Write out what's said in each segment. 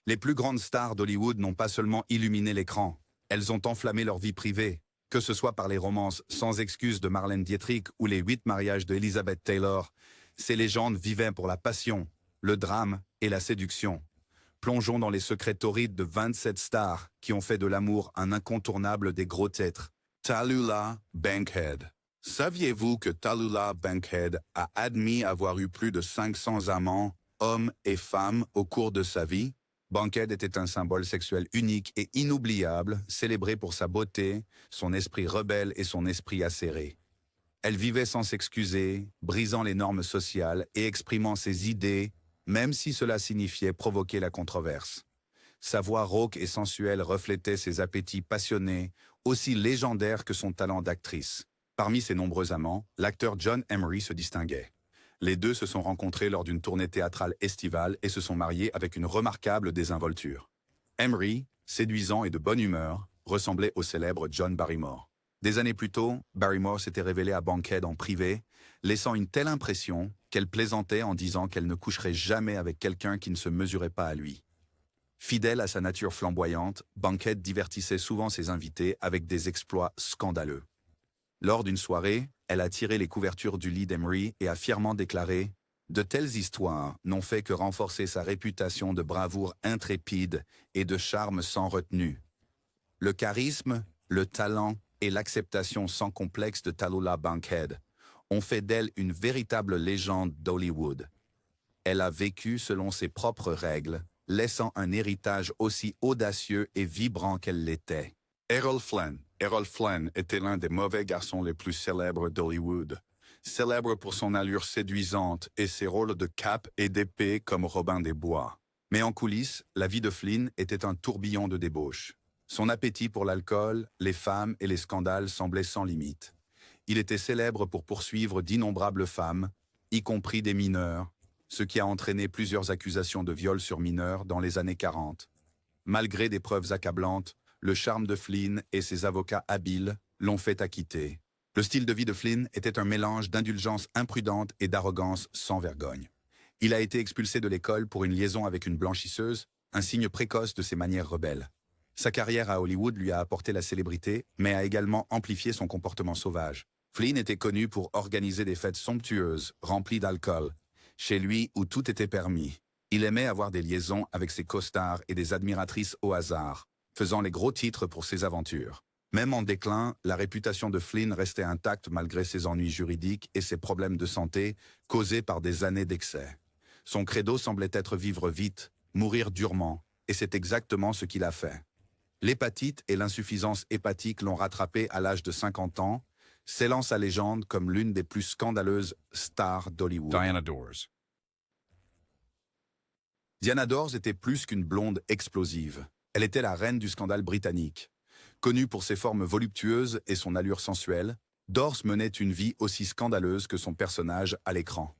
Les plus grandes stars d'Hollywood n'ont pas seulement illuminé l'écran, elles ont enflammé leur vie privée, que ce soit par les romances sans excuse de Marlène Dietrich ou les 8 mariages de Elizabeth Taylor. Ces légendes vivaient pour la passion, le drame et la séduction. Plongeons dans les secrets torrides de 27 stars qui ont fait de l'amour un incontournable des gros titres. Tallulah Bankhead. Saviez-vous que Tallulah Bankhead a admis avoir eu plus de 500 amants, hommes et femmes, au cours de sa vie? Bankhead était un symbole sexuel unique et inoubliable, célébré pour sa beauté, son esprit rebelle et son esprit acéré. Elle vivait sans s'excuser, brisant les normes sociales et exprimant ses idées, même si cela signifiait provoquer la controverse. Sa voix rauque et sensuelle reflétait ses appétits passionnés, aussi légendaires que son talent d'actrice. Parmi ses nombreux amants, l'acteur John Emery se distinguait. Les deux se sont rencontrés lors d'une tournée théâtrale estivale et se sont mariés avec une remarquable désinvolture. Emery, séduisant et de bonne humeur, ressemblait au célèbre John Barrymore. Des années plus tôt, Barrymore s'était révélée à Bankhead en privé, laissant une telle impression qu'elle plaisantait en disant qu'elle ne coucherait jamais avec quelqu'un qui ne se mesurait pas à lui. Fidèle à sa nature flamboyante, Bankhead divertissait souvent ses invités avec des exploits scandaleux. Lors d'une soirée, elle a tiré les couvertures du lit d'Emery et a fièrement déclaré « De telles histoires n'ont fait que renforcer sa réputation de bravoure intrépide et de charme sans retenue. » Le charisme, le talent et l'acceptation sans complexe de Tallulah Bankhead ont fait d'elle une véritable légende d'Hollywood. Elle a vécu selon ses propres règles, laissant un héritage aussi audacieux et vibrant qu'elle l'était. Errol Flynn. Errol Flynn était l'un des mauvais garçons les plus célèbres d'Hollywood. Célèbre pour son allure séduisante et ses rôles de cape et d'épée comme Robin des Bois. Mais en coulisses, la vie de Flynn était un tourbillon de débauche. Son appétit pour l'alcool, les femmes et les scandales semblait sans limite. Il était célèbre pour poursuivre d'innombrables femmes, y compris des mineurs, ce qui a entraîné plusieurs accusations de viol sur mineurs dans les années 40. Malgré des preuves accablantes, le charme de Flynn et ses avocats habiles l'ont fait acquitter. Le style de vie de Flynn était un mélange d'indulgence imprudente et d'arrogance sans vergogne. Il a été expulsé de l'école pour une liaison avec une blanchisseuse, un signe précoce de ses manières rebelles. Sa carrière à Hollywood lui a apporté la célébrité, mais a également amplifié son comportement sauvage. Flynn était connu pour organiser des fêtes somptueuses, remplies d'alcool, chez lui où tout était permis. Il aimait avoir des liaisons avec ses costards et des admiratrices au hasard, faisant les gros titres pour ses aventures. Même en déclin, la réputation de Flynn restait intacte malgré ses ennuis juridiques et ses problèmes de santé causés par des années d'excès. Son credo semblait être vivre vite, mourir durement, et c'est exactement ce qu'il a fait. L'hépatite et l'insuffisance hépatique l'ont rattrapé à l'âge de 50 ans, scellant sa légende comme l'une des plus scandaleuses stars d'Hollywood. Diana Dors. Diana Dors était plus qu'une blonde explosive. Elle était la reine du scandale britannique. Connue pour ses formes voluptueuses et son allure sensuelle, Dors menait une vie aussi scandaleuse que son personnage à l'écran.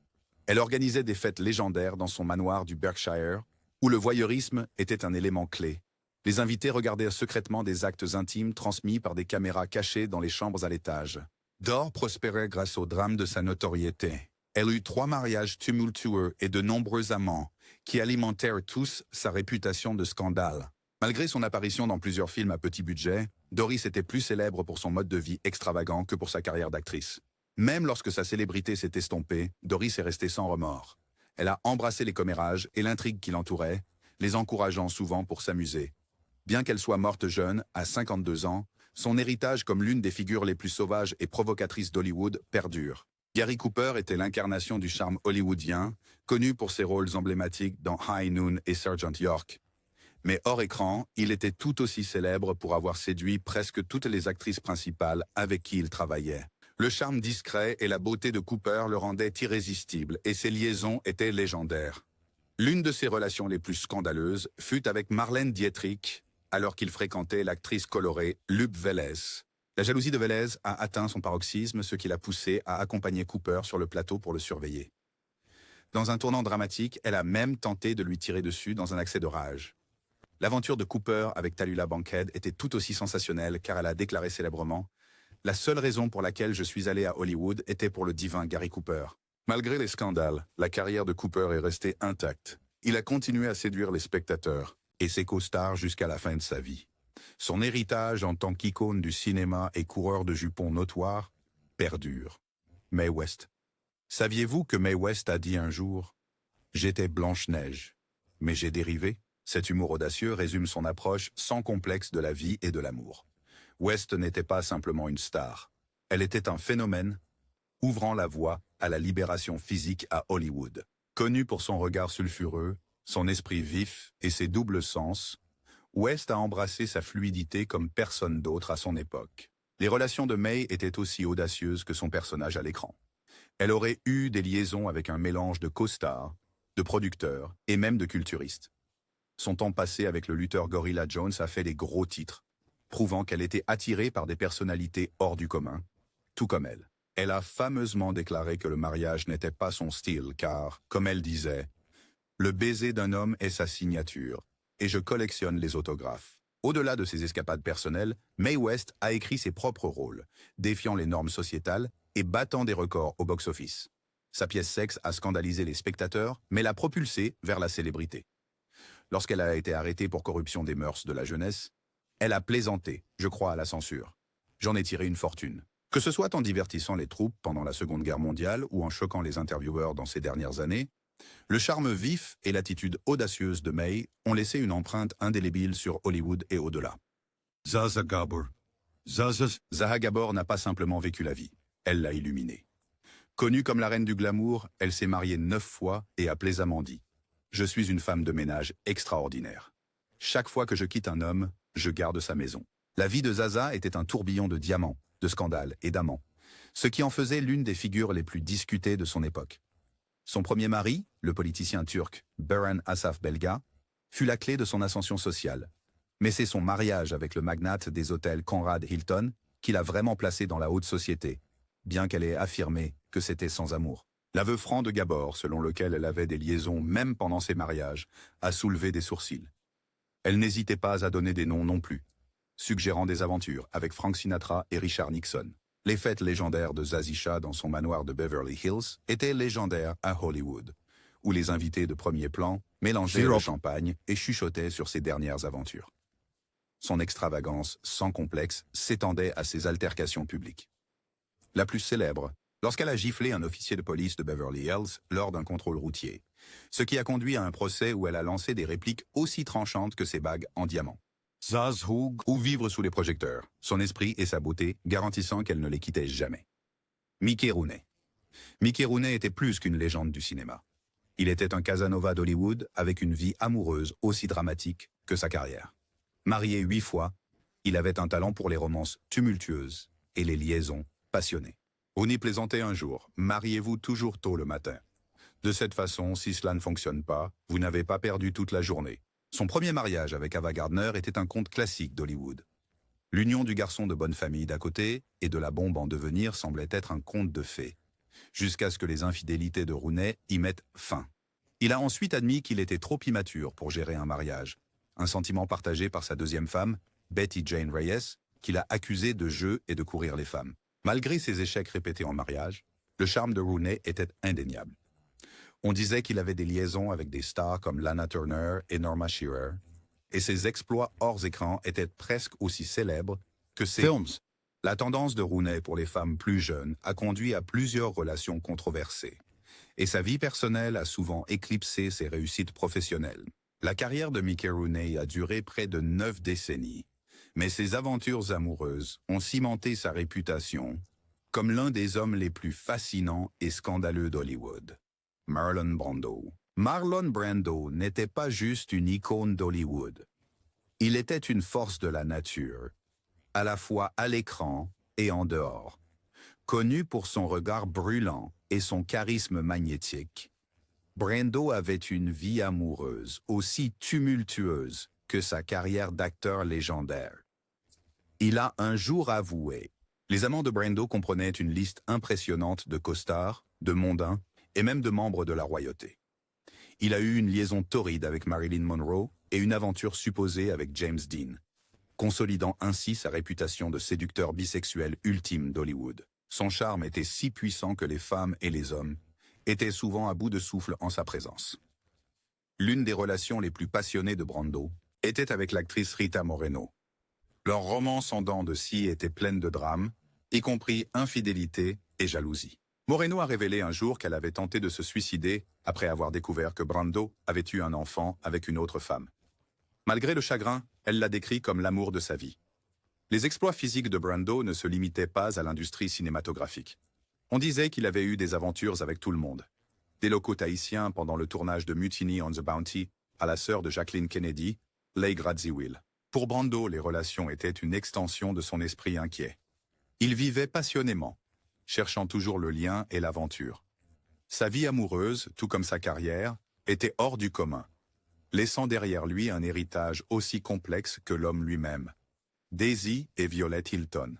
Elle organisait des fêtes légendaires dans son manoir du Berkshire, où le voyeurisme était un élément clé. Les invités regardaient secrètement des actes intimes transmis par des caméras cachées dans les chambres à l'étage. Dors prospérait grâce au drame de sa notoriété. Elle eut 3 mariages tumultueux et de nombreux amants, qui alimentèrent tous sa réputation de scandale. Malgré son apparition dans plusieurs films à petit budget, Doris était plus célèbre pour son mode de vie extravagant que pour sa carrière d'actrice. Même lorsque sa célébrité s'est estompée, Doris est restée sans remords. Elle a embrassé les commérages et l'intrigue qui l'entourait, les encourageant souvent pour s'amuser. Bien qu'elle soit morte jeune, à 52 ans, son héritage comme l'une des figures les plus sauvages et provocatrices d'Hollywood perdure. Gary Cooper était l'incarnation du charme hollywoodien, connu pour ses rôles emblématiques dans High Noon et Sergeant York. Mais hors écran, il était tout aussi célèbre pour avoir séduit presque toutes les actrices principales avec qui il travaillait. Le charme discret et la beauté de Cooper le rendaient irrésistible et ses liaisons étaient légendaires. L'une de ses relations les plus scandaleuses fut avec Marlène Dietrich, alors qu'il fréquentait l'actrice colorée Lupe Vélez. La jalousie de Vélez a atteint son paroxysme, ce qui l'a poussé à accompagner Cooper sur le plateau pour le surveiller. Dans un tournant dramatique, elle a même tenté de lui tirer dessus dans un accès de rage. L'aventure de Cooper avec Tallulah Bankhead était tout aussi sensationnelle car elle a déclaré célèbrement « La seule raison pour laquelle je suis allé à Hollywood était pour le divin Gary Cooper. » Malgré les scandales, la carrière de Cooper est restée intacte. Il a continué à séduire les spectateurs. et ses costards jusqu'à la fin de sa vie. Son héritage en tant qu'icône du cinéma et coureur de jupons notoire perdure. Mae West. Saviez-vous que Mae West a dit un jour « J'étais Blanche-Neige, mais j'ai dérivé ». Cet humour audacieux résume son approche sans complexe de la vie et de l'amour. West n'était pas simplement une star. Elle était un phénomène, ouvrant la voie à la libération physique à Hollywood. Connue pour son regard sulfureux, son esprit vif et ses doubles sens, West a embrassé sa fluidité comme personne d'autre à son époque. Les relations de Mae étaient aussi audacieuses que son personnage à l'écran. Elle aurait eu des liaisons avec un mélange de co-stars, de producteurs et même de culturistes. Son temps passé avec le lutteur Gorilla Jones a fait des gros titres, prouvant qu'elle était attirée par des personnalités hors du commun, tout comme elle. Elle a fameusement déclaré que le mariage n'était pas son style car, comme elle disait, « Le baiser d'un homme est sa signature, et je collectionne les autographes ». Au-delà de ses escapades personnelles, Mae West a écrit ses propres rôles, défiant les normes sociétales et battant des records au box-office. Sa pièce sexe a scandalisé les spectateurs, mais l'a propulsée vers la célébrité. Lorsqu'elle a été arrêtée pour corruption des mœurs de la jeunesse, elle a plaisanté, je crois, à la censure. J'en ai tiré une fortune. Que ce soit en divertissant les troupes pendant la Seconde Guerre mondiale ou en choquant les intervieweurs dans ces dernières années, le charme vif et l'attitude audacieuse de Mae ont laissé une empreinte indélébile sur Hollywood et au-delà. Zaza Gabor. Zaha Gabor n'a pas simplement vécu la vie, elle l'a illuminée. Connue comme la reine du glamour, elle s'est mariée 9 fois et a plaisamment dit « Je suis une femme de ménage extraordinaire. Chaque fois que je quitte un homme, je garde sa maison. » La vie de Zaza était un tourbillon de diamants, de scandales et d'amants, ce qui en faisait l'une des figures les plus discutées de son époque. Son premier mari, le politicien turc Baran Asaf Belga, fut la clé de son ascension sociale. Mais c'est son mariage avec le magnate des hôtels Conrad Hilton qui l'a vraiment placée dans la haute société, bien qu'elle ait affirmé que c'était sans amour. L'aveu franc de Gabor, selon lequel elle avait des liaisons même pendant ses mariages, a soulevé des sourcils. Elle n'hésitait pas à donner des noms non plus, suggérant des aventures avec Frank Sinatra et Richard Nixon. Les fêtes légendaires de Zazicha dans son manoir de Beverly Hills étaient légendaires à Hollywood, où les invités de premier plan mélangeaient le champagne et chuchotaient sur ses dernières aventures. Son extravagance sans complexe s'étendait à ses altercations publiques. La plus célèbre, lorsqu'elle a giflé un officier de police de Beverly Hills lors d'un contrôle routier, ce qui a conduit à un procès où elle a lancé des répliques aussi tranchantes que ses bagues en diamant. Zazhoug. Ou vivre sous les projecteurs, son esprit et sa beauté garantissant qu'elle ne les quittait jamais. Mickey Rooney. Mickey Rooney était plus qu'une légende du cinéma. Il était un Casanova d'Hollywood avec une vie amoureuse aussi dramatique que sa carrière. Marié 8 fois, il avait un talent pour les romances tumultueuses et les liaisons passionnées. Rooney plaisantait un jour, mariez-vous toujours tôt le matin. De cette façon, si cela ne fonctionne pas, vous n'avez pas perdu toute la journée. Son premier mariage avec Ava Gardner était un conte classique d'Hollywood. L'union du garçon de bonne famille d'un côté et de la bombe en devenir semblait être un conte de fées, jusqu'à ce que les infidélités de Rooney y mettent fin. Il a ensuite admis qu'il était trop immature pour gérer un mariage, un sentiment partagé par sa deuxième femme, Betty Jane Reyes, qu'il a accusé de jeu et de courir les femmes. Malgré ses échecs répétés en mariage, le charme de Rooney était indéniable. On disait qu'il avait des liaisons avec des stars comme Lana Turner et Norma Shearer, et ses exploits hors écran étaient presque aussi célèbres que ses films. La tendance de Rooney pour les femmes plus jeunes a conduit à plusieurs relations controversées, et sa vie personnelle a souvent éclipsé ses réussites professionnelles. La carrière de Mickey Rooney a duré près de 9 décennies, mais ses aventures amoureuses ont cimenté sa réputation comme l'un des hommes les plus fascinants et scandaleux d'Hollywood. Marlon Brando. Marlon Brando n'était pas juste une icône d'Hollywood. Il était une force de la nature, à la fois à l'écran et en dehors. Connu pour son regard brûlant et son charisme magnétique, Brando avait une vie amoureuse aussi tumultueuse que sa carrière d'acteur légendaire. Il a un jour avoué. Les amants de Brando comprenaient une liste impressionnante de costards, de mondains et même de membres de la royauté. Il a eu une liaison torride avec Marilyn Monroe et une aventure supposée avec James Dean, consolidant ainsi sa réputation de séducteur bisexuel ultime d'Hollywood. Son charme était si puissant que les femmes et les hommes étaient souvent à bout de souffle en sa présence. L'une des relations les plus passionnées de Brando était avec l'actrice Rita Moreno. Leur romance en dents de scie était pleine de drames, y compris infidélité et jalousie. Moreno a révélé un jour qu'elle avait tenté de se suicider après avoir découvert que Brando avait eu un enfant avec une autre femme. Malgré le chagrin, elle l'a décrit comme l'amour de sa vie. Les exploits physiques de Brando ne se limitaient pas à l'industrie cinématographique. On disait qu'il avait eu des aventures avec tout le monde. Des locaux tahitiens pendant le tournage de Mutiny on the Bounty à la sœur de Jacqueline Kennedy, Leigh Radziwill. Pour Brando, les relations étaient une extension de son esprit inquiet. Il vivait passionnément, cherchant toujours le lien et l'aventure. Sa vie amoureuse, tout comme sa carrière, était hors du commun, laissant derrière lui un héritage aussi complexe que l'homme lui-même. Daisy et Violet Hilton.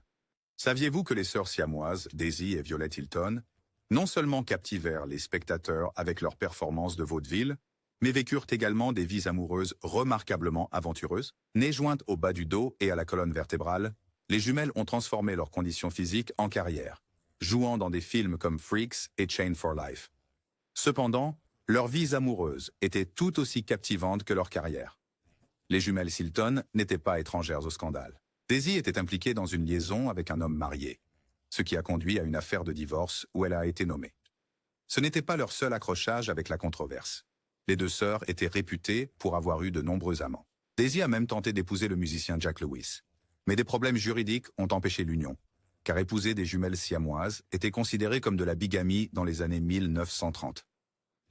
Saviez-vous que les sœurs siamoises, Daisy et Violet Hilton, non seulement captivèrent les spectateurs avec leurs performances de vaudeville, mais vécurent également des vies amoureuses remarquablement aventureuses? Nées jointes au bas du dos et à la colonne vertébrale, les jumelles ont transformé leurs conditions physiques en carrière, jouant dans des films comme Freaks et Chain for Life. Cependant, leurs vies amoureuses étaient tout aussi captivantes que leur carrière. Les jumelles Hilton n'étaient pas étrangères au scandale. Daisy était impliquée dans une liaison avec un homme marié, ce qui a conduit à une affaire de divorce où elle a été nommée. Ce n'était pas leur seul accrochage avec la controverse. Les deux sœurs étaient réputées pour avoir eu de nombreux amants. Daisy a même tenté d'épouser le musicien Jack Lewis. Mais des problèmes juridiques ont empêché l'union, car épouser des jumelles siamoises était considéré comme de la bigamie dans les années 1930.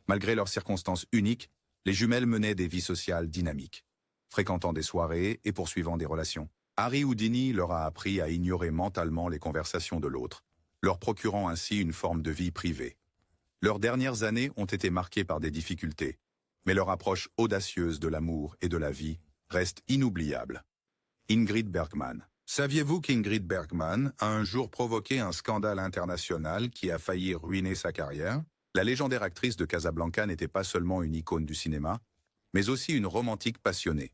Malgré leurs circonstances uniques, les jumelles menaient des vies sociales dynamiques, fréquentant des soirées et poursuivant des relations. Harry Houdini leur a appris à ignorer mentalement les conversations de l'autre, leur procurant ainsi une forme de vie privée. Leurs dernières années ont été marquées par des difficultés, mais leur approche audacieuse de l'amour et de la vie reste inoubliable. Ingrid Bergman. Saviez-vous qu'Ingrid Bergman a un jour provoqué un scandale international qui a failli ruiner sa carrière? La légendaire actrice de Casablanca n'était pas seulement une icône du cinéma, mais aussi une romantique passionnée.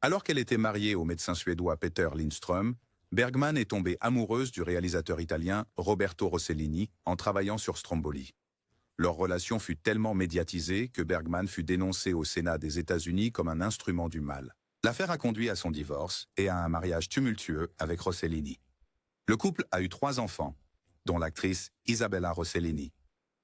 Alors qu'elle était mariée au médecin suédois Peter Lindström, Bergman est tombée amoureuse du réalisateur italien Roberto Rossellini en travaillant sur Stromboli. Leur relation fut tellement médiatisée que Bergman fut dénoncé au Sénat des États-Unis comme un instrument du mal. L'affaire a conduit à son divorce et à un mariage tumultueux avec Rossellini. Le couple a eu 3 enfants, dont l'actrice Isabella Rossellini.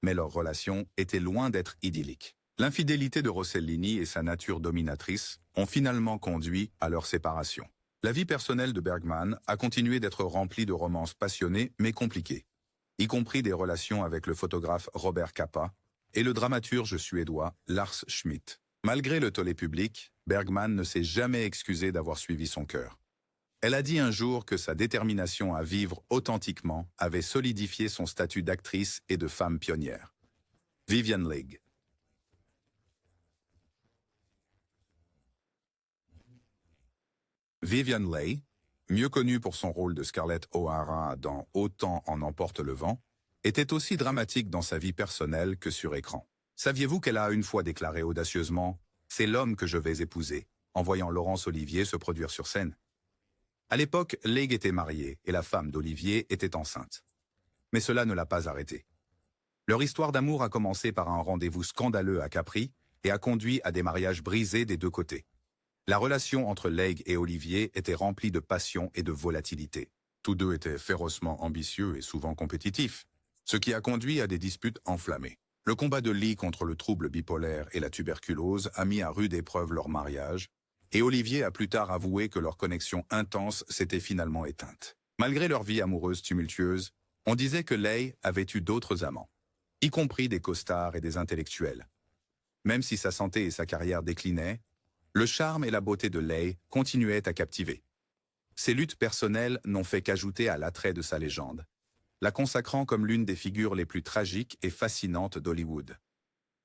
Mais leur relation était loin d'être idyllique. L'infidélité de Rossellini et sa nature dominatrice ont finalement conduit à leur séparation. La vie personnelle de Bergman a continué d'être remplie de romances passionnées mais compliquées, y compris des relations avec le photographe Robert Capa et le dramaturge suédois Lars Schmidt. Malgré le tollé public, Bergman ne s'est jamais excusé d'avoir suivi son cœur. Elle a dit un jour que sa détermination à vivre authentiquement avait solidifié son statut d'actrice et de femme pionnière. Vivien Leigh. Vivien Leigh, mieux connue pour son rôle de Scarlett O'Hara dans Autant en emporte le vent, était aussi dramatique dans sa vie personnelle que sur écran. Saviez-vous qu'elle a une fois déclaré audacieusement « C'est l'homme que je vais épouser » en voyant Laurence Olivier se produire sur scène? À l'époque, Leigh était mariée et la femme d'Olivier était enceinte. Mais cela ne l'a pas arrêtée. Leur histoire d'amour a commencé par un rendez-vous scandaleux à Capri et a conduit à des mariages brisés des deux côtés. La relation entre Leigh et Olivier était remplie de passion et de volatilité. Tous deux étaient férocement ambitieux et souvent compétitifs, ce qui a conduit à des disputes enflammées. Le combat de Leigh contre le trouble bipolaire et la tuberculose a mis à rude épreuve leur mariage, et Olivier a plus tard avoué que leur connexion intense s'était finalement éteinte. Malgré leur vie amoureuse tumultueuse, on disait que Leigh avait eu d'autres amants, y compris des costards et des intellectuels. Même si sa santé et sa carrière déclinaient, le charme et la beauté de Leigh continuaient à captiver. Ses luttes personnelles n'ont fait qu'ajouter à l'attrait de sa légende, la consacrant comme l'une des figures les plus tragiques et fascinantes d'Hollywood.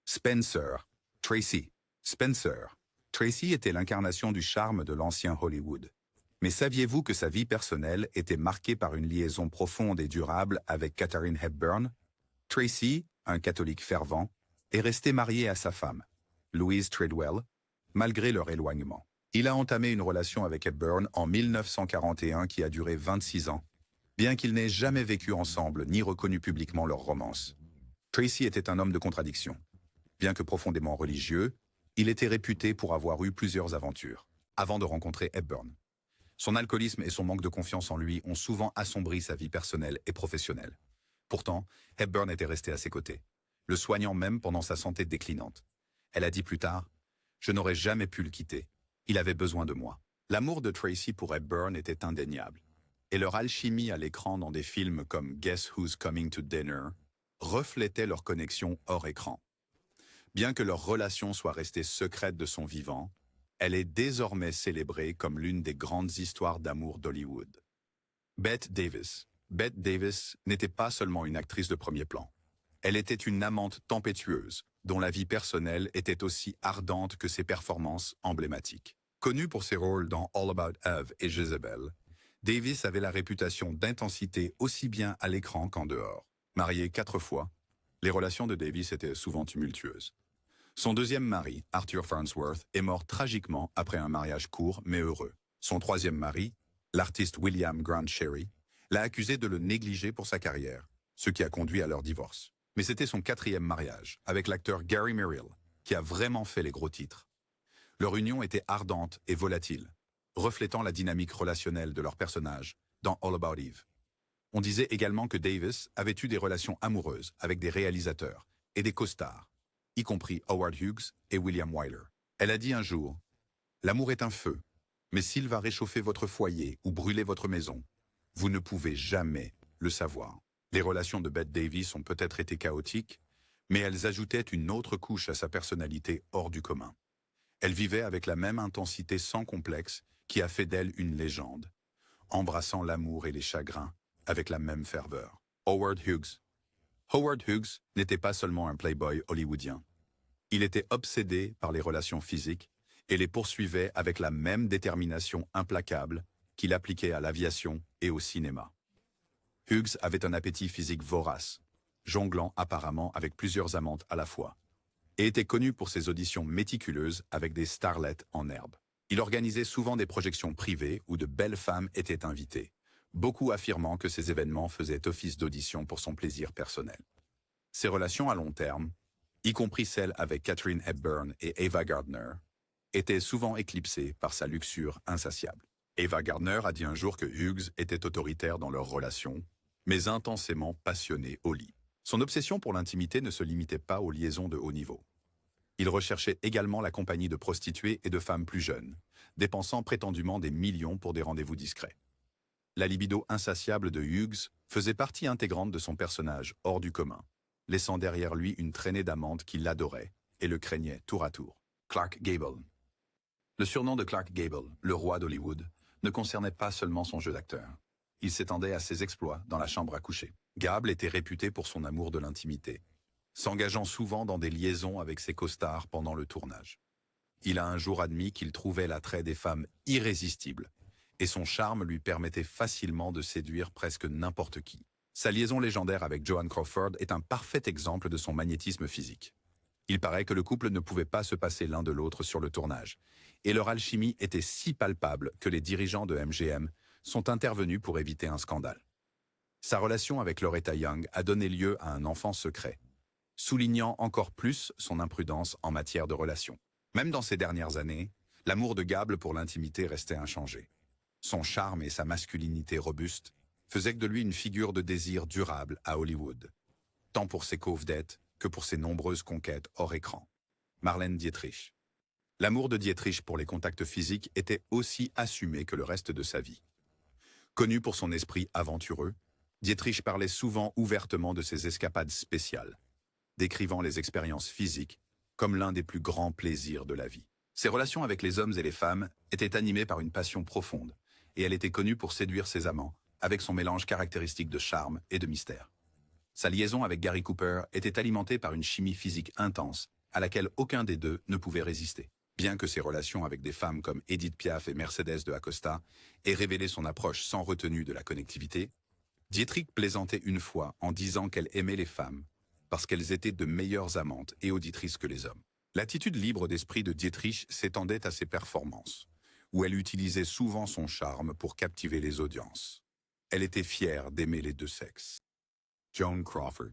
Spencer, Tracy. Spencer, Tracy était l'incarnation du charme de l'ancien Hollywood. Mais saviez-vous que sa vie personnelle était marquée par une liaison profonde et durable avec Katharine Hepburn? Tracy, un catholique fervent, est resté marié à sa femme, Louise Treadwell, malgré leur éloignement. Il a entamé une relation avec Hepburn en 1941 qui a duré 26 ans, bien qu'ils n'aient jamais vécu ensemble ni reconnu publiquement leur romance. Tracy était un homme de contradiction. Bien que profondément religieux, il était réputé pour avoir eu plusieurs aventures. avant de rencontrer Hepburn. Son alcoolisme et son manque de confiance en lui ont souvent assombri sa vie personnelle et professionnelle. Pourtant, Hepburn était resté à ses côtés, le soignant même pendant sa santé déclinante. Elle a dit plus tard, « Je n'aurais jamais pu le quitter. Il avait besoin de moi. » L'amour de Tracy pour Hepburn était indéniable. Et leur alchimie à l'écran dans des films comme Guess Who's Coming to Dinner reflétait leur connexion hors écran. Bien que leur relation soit restée secrète de son vivant, elle est désormais célébrée comme l'une des grandes histoires d'amour d'Hollywood. Bette Davis. Bette Davis n'était pas seulement une actrice de premier plan. Elle était une amante tempétueuse, dont la vie personnelle était aussi ardente que ses performances emblématiques. Connue pour ses rôles dans All About Eve et Jezebel, Davis avait la réputation d'intensité aussi bien à l'écran qu'en dehors. Mariée 4 fois, les relations de Davis étaient souvent tumultueuses. Son deuxième mari, Arthur Farnsworth, est mort tragiquement après un mariage court mais heureux. Son troisième mari, l'artiste William Grant Sherry, l'a accusé de le négliger pour sa carrière, ce qui a conduit à leur divorce. Mais c'était son 4e mariage, avec l'acteur Gary Merrill, qui a vraiment fait les gros titres. Leur union était ardente et volatile, reflétant la dynamique relationnelle de leurs personnages dans All About Eve. On disait également que Davis avait eu des relations amoureuses avec des réalisateurs et des co-stars, y compris Howard Hughes et William Wyler. Elle a dit un jour, « L'amour est un feu, mais s'il va réchauffer votre foyer ou brûler votre maison, vous ne pouvez jamais le savoir. » Les relations de Bette Davis ont peut-être été chaotiques, mais elles ajoutaient une autre couche à sa personnalité hors du commun. Elle vivait avec la même intensité sans complexe qui a fait d'elle une légende, embrassant l'amour et les chagrins avec la même ferveur. Howard Hughes. Howard Hughes n'était pas seulement un playboy hollywoodien. Il était obsédé par les relations physiques et les poursuivait avec la même détermination implacable qu'il appliquait à l'aviation et au cinéma. Hughes avait un appétit physique vorace, jonglant apparemment avec plusieurs amantes à la fois, et était connu pour ses auditions méticuleuses avec des starlettes en herbe. Il organisait souvent des projections privées où de belles femmes étaient invitées, beaucoup affirmant que ces événements faisaient office d'audition pour son plaisir personnel. Ses relations à long terme, y compris celles avec Katharine Hepburn et Ava Gardner, étaient souvent éclipsées par sa luxure insatiable. Ava Gardner a dit un jour que Hughes était autoritaire dans leur relation, mais intensément passionné au lit. Son obsession pour l'intimité ne se limitait pas aux liaisons de haut niveau. Il recherchait également la compagnie de prostituées et de femmes plus jeunes, dépensant prétendument des millions pour des rendez-vous discrets. La libido insatiable de Hughes faisait partie intégrante de son personnage hors du commun, laissant derrière lui une traînée d'amantes qui l'adoraient et le craignaient tour à tour. Clark Gable. Le surnom de Clark Gable, le roi d'Hollywood, ne concernait pas seulement son jeu d'acteur. Il s'étendait à ses exploits dans la chambre à coucher. Gable était réputé pour son amour de l'intimité, s'engageant souvent dans des liaisons avec ses co-stars pendant le tournage. Il a un jour admis qu'il trouvait l'attrait des femmes irrésistible, et son charme lui permettait facilement de séduire presque n'importe qui. Sa liaison légendaire avec Joan Crawford est un parfait exemple de son magnétisme physique. Il paraît que le couple ne pouvait pas se passer l'un de l'autre sur le tournage, et leur alchimie était si palpable que les dirigeants de MGM sont intervenus pour éviter un scandale. Sa relation avec Loretta Young a donné lieu à un enfant secret, soulignant encore plus son imprudence en matière de relations. Même dans ces dernières années, l'amour de Gable pour l'intimité restait inchangé. Son charme et sa masculinité robuste faisaient de lui une figure de désir durable à Hollywood, tant pour ses co-vedettes que pour ses nombreuses conquêtes hors écran. Marlène Dietrich. L'amour de Dietrich pour les contacts physiques était aussi assumé que le reste de sa vie. Connu pour son esprit aventureux, Dietrich parlait souvent ouvertement de ses escapades spéciales, décrivant les expériences physiques comme l'un des plus grands plaisirs de la vie. Ses relations avec les hommes et les femmes étaient animées par une passion profonde, et elle était connue pour séduire ses amants, avec son mélange caractéristique de charme et de mystère. Sa liaison avec Gary Cooper était alimentée par une chimie physique intense, à laquelle aucun des deux ne pouvait résister. Bien que ses relations avec des femmes comme Edith Piaf et Mercedes de Acosta aient révélé son approche sans retenue de la connectivité, Dietrich plaisantait une fois en disant qu'elle aimait les femmes parce qu'elles étaient de meilleures amantes et auditrices que les hommes. L'attitude libre d'esprit de Dietrich s'étendait à ses performances, où elle utilisait souvent son charme pour captiver les audiences. Elle était fière d'aimer les deux sexes. Joan Crawford.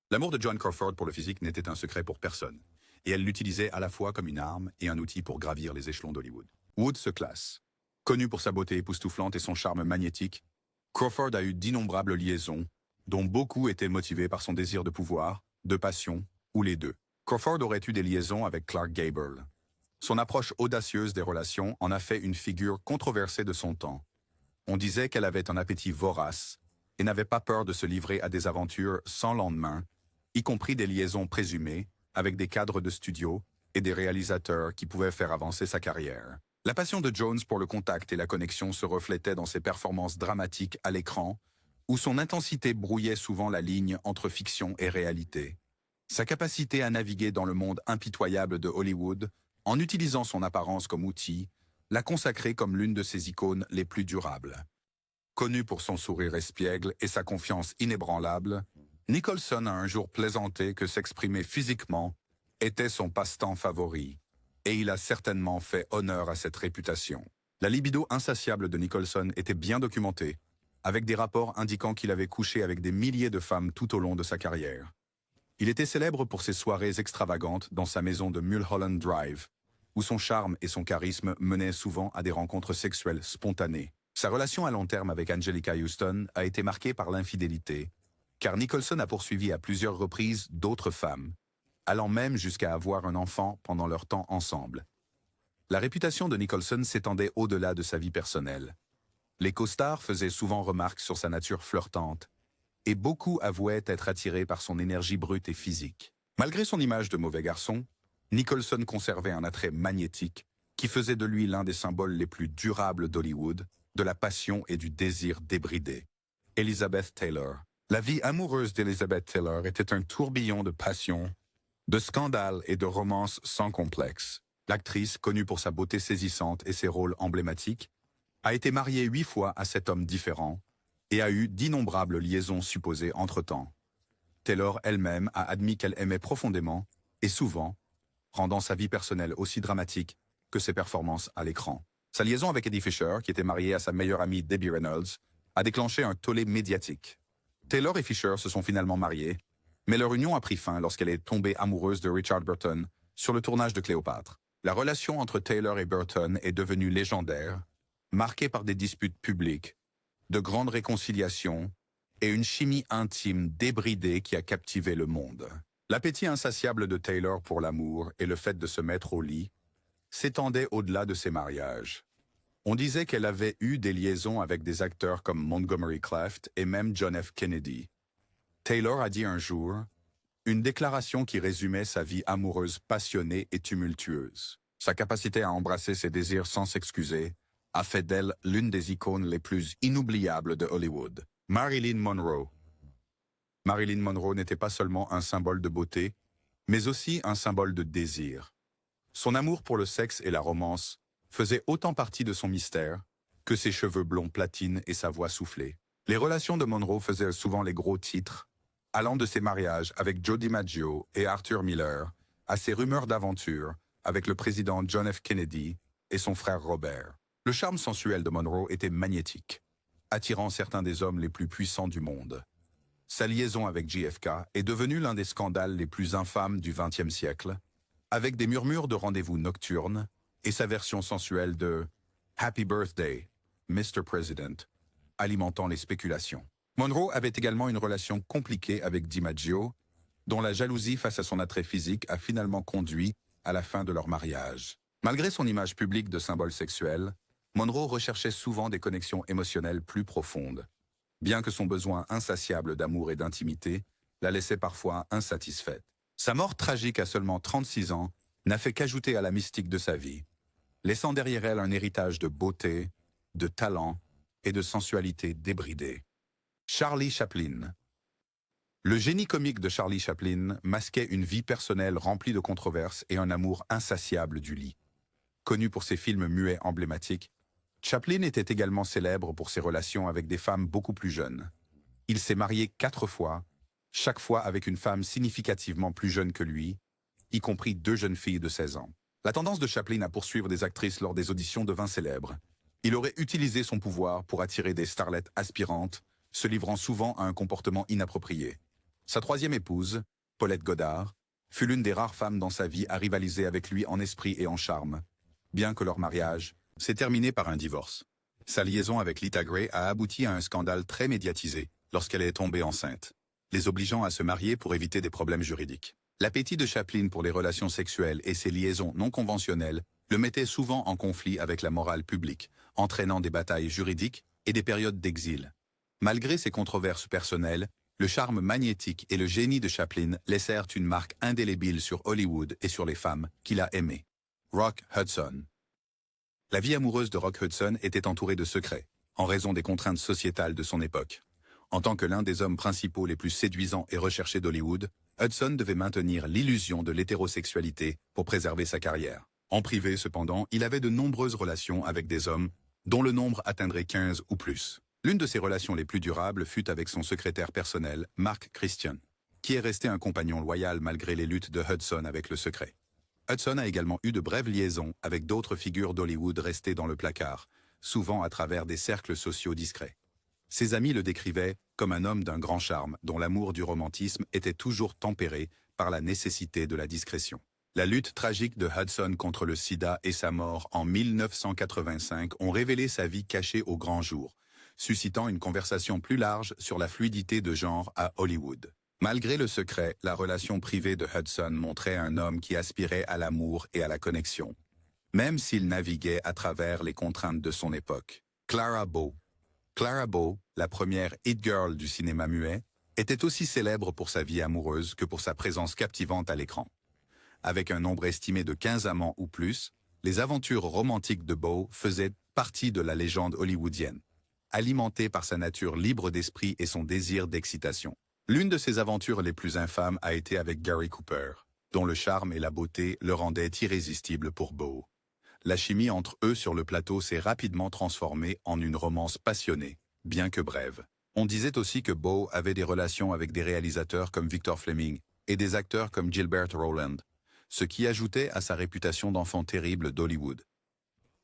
L'amour de Joan Crawford pour le physique n'était un secret pour personne, et elle l'utilisait à la fois comme une arme et un outil pour gravir les échelons d'Hollywood. Wood se classe. Connu pour sa beauté époustouflante et son charme magnétique, Crawford a eu d'innombrables liaisons, dont beaucoup étaient motivées par son désir de pouvoir, de passion, ou les deux. Crawford aurait eu des liaisons avec Clark Gable. Son approche audacieuse des relations en a fait une figure controversée de son temps. On disait qu'elle avait un appétit vorace et n'avait pas peur de se livrer à des aventures sans lendemain, y compris des liaisons présumées avec des cadres de studio et des réalisateurs qui pouvaient faire avancer sa carrière. La passion de Jones pour le contact et la connexion se reflétait dans ses performances dramatiques à l'écran, où son intensité brouillait souvent la ligne entre fiction et réalité. Sa capacité à naviguer dans le monde impitoyable de Hollywood, en utilisant son apparence comme outil, l'a consacrée comme l'une de ses icônes les plus durables. Connu pour son sourire espiègle et sa confiance inébranlable, Nicholson a un jour plaisanté que s'exprimer physiquement était son passe-temps favori, et il a certainement fait honneur à cette réputation. La libido insatiable de Nicholson était bien documentée, avec des rapports indiquant qu'il avait couché avec des milliers de femmes tout au long de sa carrière. Il était célèbre pour ses soirées extravagantes dans sa maison de Mulholland Drive, où son charme et son charisme menaient souvent à des rencontres sexuelles spontanées. Sa relation à long terme avec Anjelica Huston a été marquée par l'infidélité, car Nicholson a poursuivi à plusieurs reprises d'autres femmes, allant même jusqu'à avoir un enfant pendant leur temps ensemble. La réputation de Nicholson s'étendait au-delà de sa vie personnelle. Les co-stars faisaient souvent remarque sur sa nature flirtante, et beaucoup avouaient être attirés par son énergie brute et physique. Malgré son image de mauvais garçon, Nicholson conservait un attrait magnétique qui faisait de lui l'un des symboles les plus durables d'Hollywood, de la passion et du désir débridé. Elizabeth Taylor. La vie amoureuse d'Elizabeth Taylor était un tourbillon de passion, de scandales et de romances sans complexe. L'actrice, connue pour sa beauté saisissante et ses rôles emblématiques, a été mariée 8 fois à 7 hommes différents et a eu d'innombrables liaisons supposées entre-temps. Taylor elle-même a admis qu'elle aimait profondément et souvent, rendant sa vie personnelle aussi dramatique que ses performances à l'écran. Sa liaison avec Eddie Fisher, qui était marié à sa meilleure amie Debbie Reynolds, a déclenché un tollé médiatique. Taylor et Fisher se sont finalement mariés, mais leur union a pris fin lorsqu'elle est tombée amoureuse de Richard Burton sur le tournage de Cléopâtre. La relation entre Taylor et Burton est devenue légendaire, marquée par des disputes publiques, de grandes réconciliations et une chimie intime débridée qui a captivé le monde. L'appétit insatiable de Taylor pour l'amour et le fait de se mettre au lit s'étendait au-delà de ses mariages. On disait qu'elle avait eu des liaisons avec des acteurs comme Montgomery Clift et même John F. Kennedy. Taylor a dit un jour une déclaration qui résumait sa vie amoureuse passionnée et tumultueuse. Sa capacité à embrasser ses désirs sans s'excuser a fait d'elle l'une des icônes les plus inoubliables de Hollywood. Marilyn Monroe. Marilyn Monroe n'était pas seulement un symbole de beauté, mais aussi un symbole de désir. Son amour pour le sexe et la romance faisait autant partie de son mystère que ses cheveux blonds platine et sa voix soufflée. Les relations de Monroe faisaient souvent les gros titres, allant de ses mariages avec Joe DiMaggio et Arthur Miller à ses rumeurs d'aventure avec le président John F. Kennedy et son frère Robert. Le charme sensuel de Monroe était magnétique, attirant certains des hommes les plus puissants du monde. Sa liaison avec JFK est devenue l'un des scandales les plus infâmes du XXe siècle, avec des murmures de rendez-vous nocturnes et sa version sensuelle de « Happy Birthday, Mr. President », alimentant les spéculations. Monroe avait également une relation compliquée avec DiMaggio, dont la jalousie face à son attrait physique a finalement conduit à la fin de leur mariage. Malgré son image publique de symbole sexuel, Monroe recherchait souvent des connexions émotionnelles plus profondes, bien que son besoin insatiable d'amour et d'intimité la laissait parfois insatisfaite. Sa mort tragique à seulement 36 ans n'a fait qu'ajouter à la mystique de sa vie, laissant derrière elle un héritage de beauté, de talent et de sensualité débridée. Charlie Chaplin. Le génie comique de Charlie Chaplin masquait une vie personnelle remplie de controverses et un amour insatiable du lit. Connu pour ses films muets emblématiques, Chaplin était également célèbre pour ses relations avec des femmes beaucoup plus jeunes. Il s'est marié 4 fois, chaque fois avec une femme significativement plus jeune que lui, y compris 2 jeunes filles de 16 ans. La tendance de Chaplin à poursuivre des actrices lors des auditions devint célèbre. Il aurait utilisé son pouvoir pour attirer des starlettes aspirantes, se livrant souvent à un comportement inapproprié. Sa 3e épouse, Paulette Goddard, fut l'une des rares femmes dans sa vie à rivaliser avec lui en esprit et en charme, bien que leur mariage s'est terminée par un divorce. Sa liaison avec Lita Gray a abouti à un scandale très médiatisé lorsqu'elle est tombée enceinte, les obligeant à se marier pour éviter des problèmes juridiques. L'appétit de Chaplin pour les relations sexuelles et ses liaisons non conventionnelles le mettait souvent en conflit avec la morale publique, entraînant des batailles juridiques et des périodes d'exil. Malgré ses controverses personnelles, le charme magnétique et le génie de Chaplin laissèrent une marque indélébile sur Hollywood et sur les femmes qu'il a aimées. Rock Hudson. La vie amoureuse de Rock Hudson était entourée de secrets, en raison des contraintes sociétales de son époque. En tant que l'un des hommes principaux les plus séduisants et recherchés d'Hollywood, Hudson devait maintenir l'illusion de l'hétérosexualité pour préserver sa carrière. En privé, cependant, il avait de nombreuses relations avec des hommes, dont le nombre atteindrait 15 ou plus. L'une de ses relations les plus durables fut avec son secrétaire personnel, Mark Christian, qui est resté un compagnon loyal malgré les luttes de Hudson avec le secret. Hudson a également eu de brèves liaisons avec d'autres figures d'Hollywood restées dans le placard, souvent à travers des cercles sociaux discrets. Ses amis le décrivaient comme un homme d'un grand charme dont l'amour du romantisme était toujours tempéré par la nécessité de la discrétion. La lutte tragique de Hudson contre le sida et sa mort en 1985 ont révélé sa vie cachée au grand jour, suscitant une conversation plus large sur la fluidité de genre à Hollywood. Malgré le secret, la relation privée de Hudson montrait un homme qui aspirait à l'amour et à la connexion, même s'il naviguait à travers les contraintes de son époque. Clara Bow. Clara Bow, la première hit girl du cinéma muet, était aussi célèbre pour sa vie amoureuse que pour sa présence captivante à l'écran. Avec un nombre estimé de 15 amants ou plus, les aventures romantiques de Bow faisaient partie de la légende hollywoodienne, alimentée par sa nature libre d'esprit et son désir d'excitation. L'une de ses aventures les plus infâmes a été avec Gary Cooper, dont le charme et la beauté le rendaient irrésistible pour Bow. La chimie entre eux sur le plateau s'est rapidement transformée en une romance passionnée, bien que brève. On disait aussi que Bow avait des relations avec des réalisateurs comme Victor Fleming et des acteurs comme Gilbert Rowland, ce qui ajoutait à sa réputation d'enfant terrible d'Hollywood.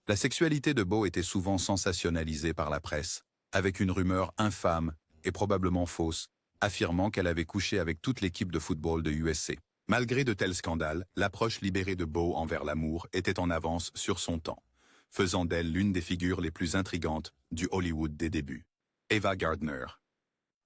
La sexualité de Bow était souvent sensationnalisée par la presse, avec une rumeur infâme et probablement fausse, affirmant qu'elle avait couché avec toute l'équipe de football de USC. Malgré de tels scandales, l'approche libérée de Bow envers l'amour était en avance sur son temps, faisant d'elle l'une des figures les plus intrigantes du Hollywood des débuts. Ava Gardner.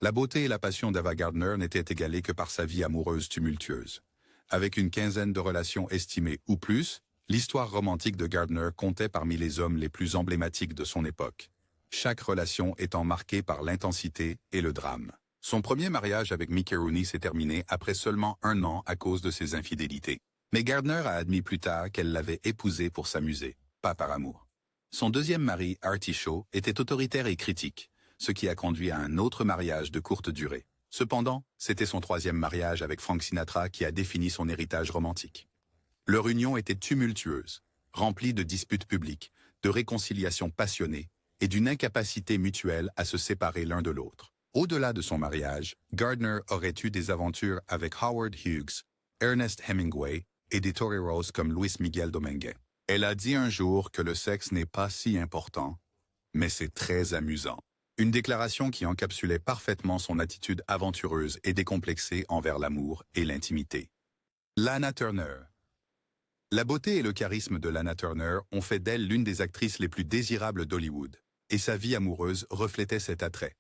La beauté et la passion d'Ava Gardner n'étaient égalées que par sa vie amoureuse tumultueuse. Avec une quinzaine de relations estimées ou plus, l'histoire romantique de Gardner comptait parmi les hommes les plus emblématiques de son époque, chaque relation étant marquée par l'intensité et le drame. Son premier mariage avec Mickey Rooney s'est terminé après seulement 1 an à cause de ses infidélités. Mais Gardner a admis plus tard qu'elle l'avait épousé pour s'amuser, pas par amour. Son deuxième mari, Artie Shaw, était autoritaire et critique, ce qui a conduit à un autre mariage de courte durée. Cependant, c'était son 3e mariage avec Frank Sinatra qui a défini son héritage romantique. Leur union était tumultueuse, remplie de disputes publiques, de réconciliations passionnées et d'une incapacité mutuelle à se séparer l'un de l'autre. Au-delà de son mariage, Gardner aurait eu des aventures avec Howard Hughes, Ernest Hemingway et des toreros comme Luis Miguel Dominguez. Elle a dit un jour que le sexe n'est pas si important, mais c'est très amusant. Une déclaration qui encapsulait parfaitement son attitude aventureuse et décomplexée envers l'amour et l'intimité. Lana Turner. La beauté et le charisme de Lana Turner ont fait d'elle l'une des actrices les plus désirables d'Hollywood, et sa vie amoureuse reflétait cet attrait.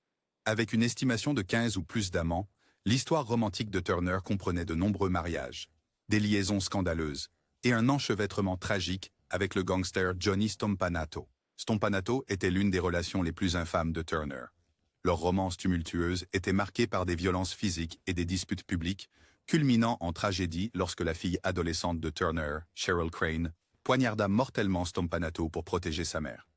Avec une estimation de 15 ou plus d'amants, l'histoire romantique de Turner comprenait de nombreux mariages, des liaisons scandaleuses et un enchevêtrement tragique avec le gangster Johnny Stompanato. Stompanato était l'une des relations les plus infâmes de Turner. Leur romance tumultueuse était marquée par des violences physiques et des disputes publiques, culminant en tragédie lorsque la fille adolescente de Turner, Cheryl Crane, poignarda mortellement Stompanato pour protéger sa mère.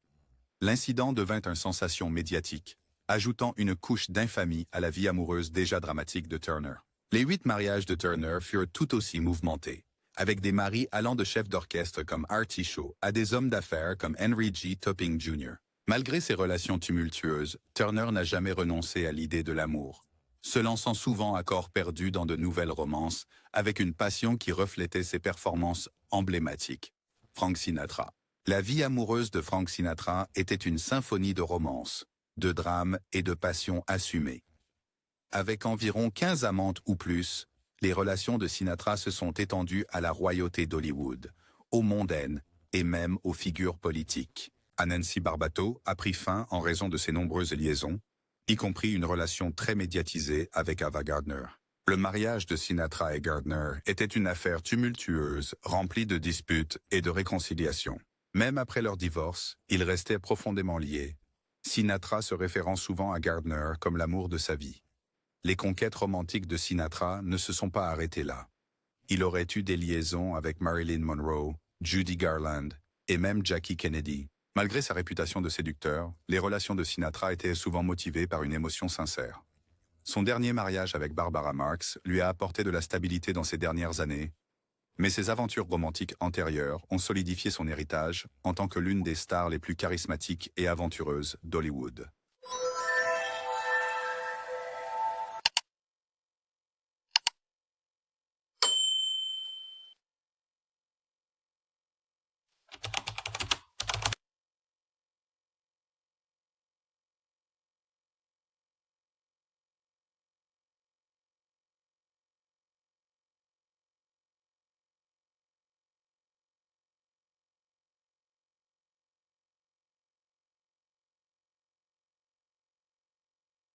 L'incident devint une sensation médiatique, ajoutant une couche d'infamie à la vie amoureuse déjà dramatique de Turner. Les 8 mariages de Turner furent tout aussi mouvementés, avec des maris allant de chefs d'orchestre comme Artie Shaw à des hommes d'affaires comme Henry G. Topping Jr. Malgré ces relations tumultueuses, Turner n'a jamais renoncé à l'idée de l'amour, se lançant souvent à corps perdu dans de nouvelles romances, avec une passion qui reflétait ses performances emblématiques. Frank Sinatra. La vie amoureuse de Frank Sinatra était une symphonie de romance, de drame et de passion assumée. Avec environ 15 amantes ou plus, les relations de Sinatra se sont étendues à la royauté d'Hollywood, aux mondaines et même aux figures politiques. à Nancy Barbato a pris fin en raison de ses nombreuses liaisons, y compris une relation très médiatisée avec Ava Gardner. Le mariage de Sinatra et Gardner était une affaire tumultueuse, remplie de disputes et de réconciliations. Même après leur divorce, ils restaient profondément liés, Sinatra se référant souvent à Gardner comme l'amour de sa vie. Les conquêtes romantiques de Sinatra ne se sont pas arrêtées là. Il aurait eu des liaisons avec Marilyn Monroe, Judy Garland et même Jackie Kennedy. Malgré sa réputation de séducteur, les relations de Sinatra étaient souvent motivées par une émotion sincère. Son dernier mariage avec Barbara Marx lui a apporté de la stabilité dans ses dernières années, mais ses aventures romantiques antérieures ont solidifié son héritage en tant que l'une des stars les plus charismatiques et aventureuses d'Hollywood.